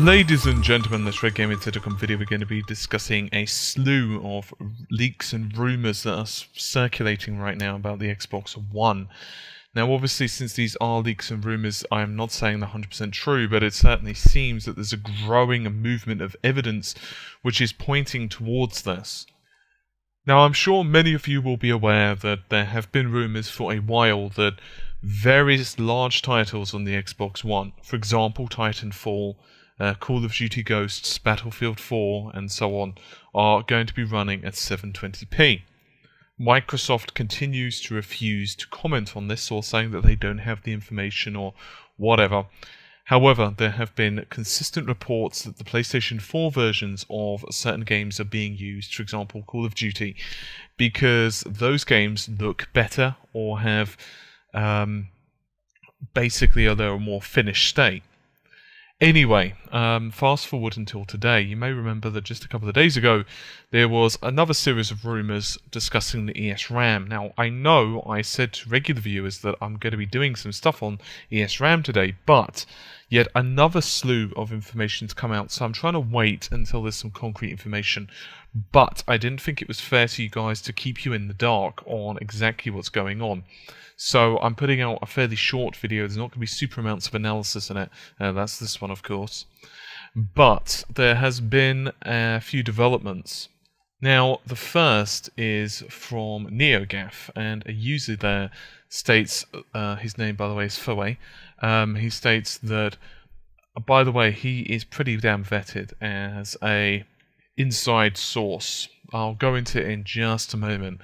Ladies and gentlemen, this Red Gaming Telecom video, we're going to be discussing a slew of leaks and rumours that are circulating right now about the Xbox One. Now obviously, since these are leaks and rumours, I'm not saying they're 100% true, but it certainly seems that there's a growing movement of evidence which is pointing towards this. Now I'm sure many of you will be aware that there have been rumours for a while that various large titles on the Xbox One, for example TitanFall, Call of Duty Ghosts, Battlefield 4 and so on, are going to be running at 720p. Microsoft continues to refuse to comment on this, or saying that they don't have the information or whatever. However, there have been consistent reports that the PlayStation 4 versions of certain games are being used, for example Call of Duty, because those games look better or have basically they're a more finished state. Anyway, fast forward until today, you may remember that just a couple of days ago there was another series of rumours discussing the ESRAM. Now, I know I said to regular viewers that I'm going to be doing some stuff on ESRAM today, but yet another slew of information's come out, so I'm trying to wait until there's some concrete information. But I didn't think it was fair to you guys to keep you in the dark on exactly what's going on. So I'm putting out a fairly short video. There's not going to be super amounts of analysis in it. That's this one, of course. But there has been a few developments. Now, the first is from NeoGaf, and a user there states, his name, by the way, is Foe. He states that, by the way, he is pretty damn vetted as a inside source. I'll go into it in just a moment.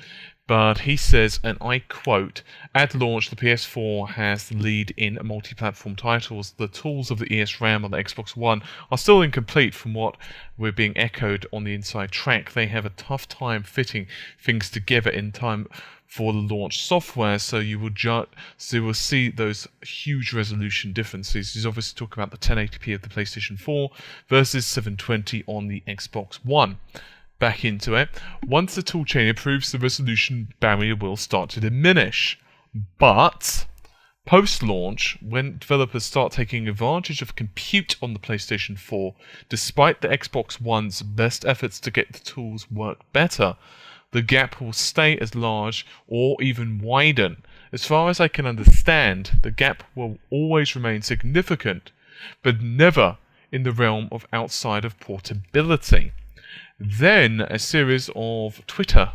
But he says, and I quote, "At launch, the PS4 has the lead in multi-platform titles. The tools of the ESRAM on the Xbox One are still incomplete from what we're being echoed on the inside track. They have a tough time fitting things together in time for the launch software, so you will see those huge resolution differences." He's obviously talking about the 1080p of the PlayStation 4 versus 720 on the Xbox One. Back into it. "Once the toolchain improves, the resolution barrier will start to diminish. But post-launch, when developers start taking advantage of compute on the PlayStation 4, despite the Xbox One's best efforts to get the tools work better, the gap will stay as large or even widen. As far as I can understand, the gap will always remain significant, but never in the realm of outside of portability." Then a series of Twitter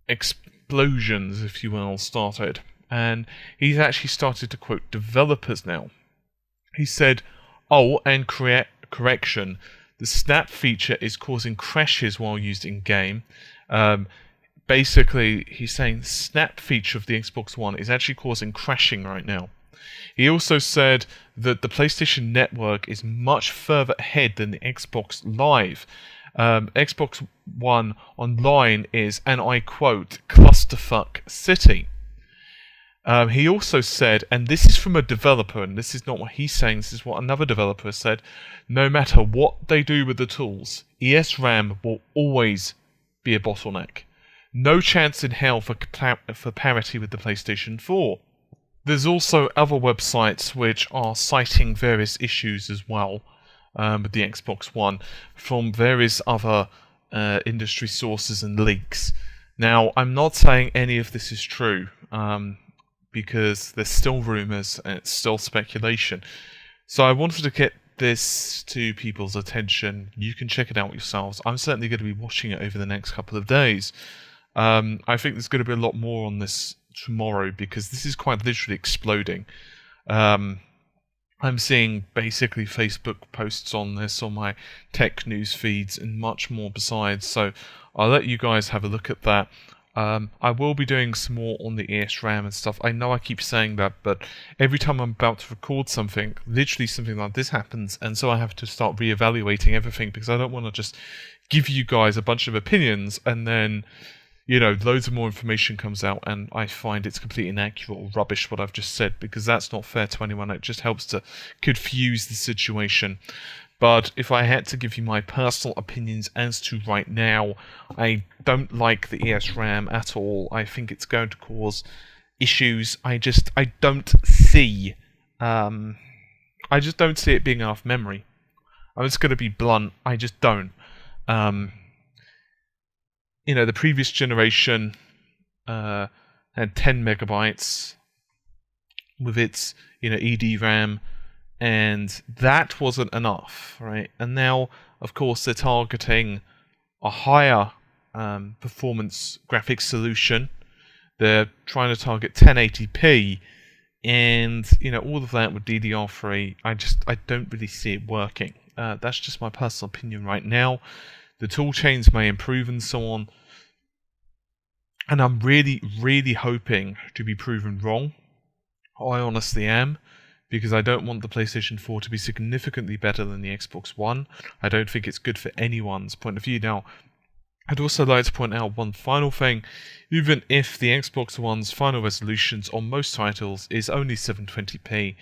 explosions, if you will, started. And he's actually started to quote developers now. He said, "Oh, and correction, the snap feature is causing crashes while used in-game." Basically, he's saying the snap feature of the Xbox One is actually causing crashing right now. He also said that the PlayStation Network is much further ahead than the Xbox Live. Xbox One Online is, and I quote, "clusterfuck city." He also said, and this is from a developer, and this is not what he's saying, this is what another developer said, "No matter what they do with the tools, ESRAM will always be a bottleneck. No chance in hell for parity with the PlayStation 4. There's also other websites which are citing various issues as well with the Xbox One from various other industry sources and leaks. Now, I'm not saying any of this is true because there's still rumours and it's still speculation. So I wanted to get this to people's attention. You can check it out yourselves. I'm certainly going to be watching it over the next couple of days. I think there's going to be a lot more on this tomorrow because this is quite literally exploding. I'm seeing basically Facebook posts on this on my tech news feeds and much more besides, so I'll let you guys have a look at that. I will be doing some more on the ESRAM and stuff. I know I keep saying that, but every time I'm about to record something, literally something like this happens, and so I have to start reevaluating everything because I don't want to just give you guys a bunch of opinions and then, you know, loads of more information comes out and I find it's completely inaccurate or rubbish what I've just said, because that's not fair to anyone. It just helps to confuse the situation. But if I had to give you my personal opinions as to right now, I don't like the ESRAM at all. I think it's going to cause issues. I don't see I just don't see it being enough memory. I'm just going to be blunt. I just don't. The previous generation had 10 megabytes with its, EDRAM, and that wasn't enough, right? And now, of course, they're targeting a higher performance graphics solution. They're trying to target 1080p, and all of that with DDR3. I don't really see it working. That's just my personal opinion right now. The tool chains may improve and so on, and I'm really, really hoping to be proven wrong. I honestly am, because I don't want the PlayStation 4 to be significantly better than the Xbox One. I don't think it's good for anyone's point of view. Now, I'd also like to point out one final thing. Even if the Xbox One's final resolutions on most titles is only 720p,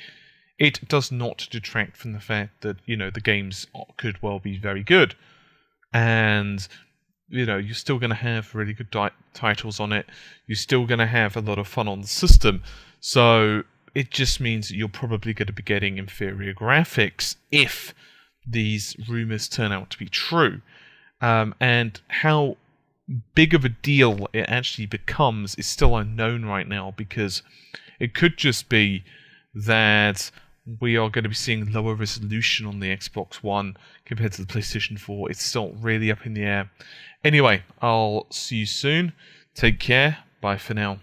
it does not detract from the fact that, the games could well be very good. And, you're still going to have really good titles on it. You're still going to have a lot of fun on the system. So it just means that you're probably going to be getting inferior graphics if these rumors turn out to be true. And how big of a deal it actually becomes is still unknown right now, because it could just be that we are going to be seeing lower resolution on the Xbox One compared to the PlayStation 4. It's still really up in the air. Anyway, I'll see you soon. Take care. Bye for now.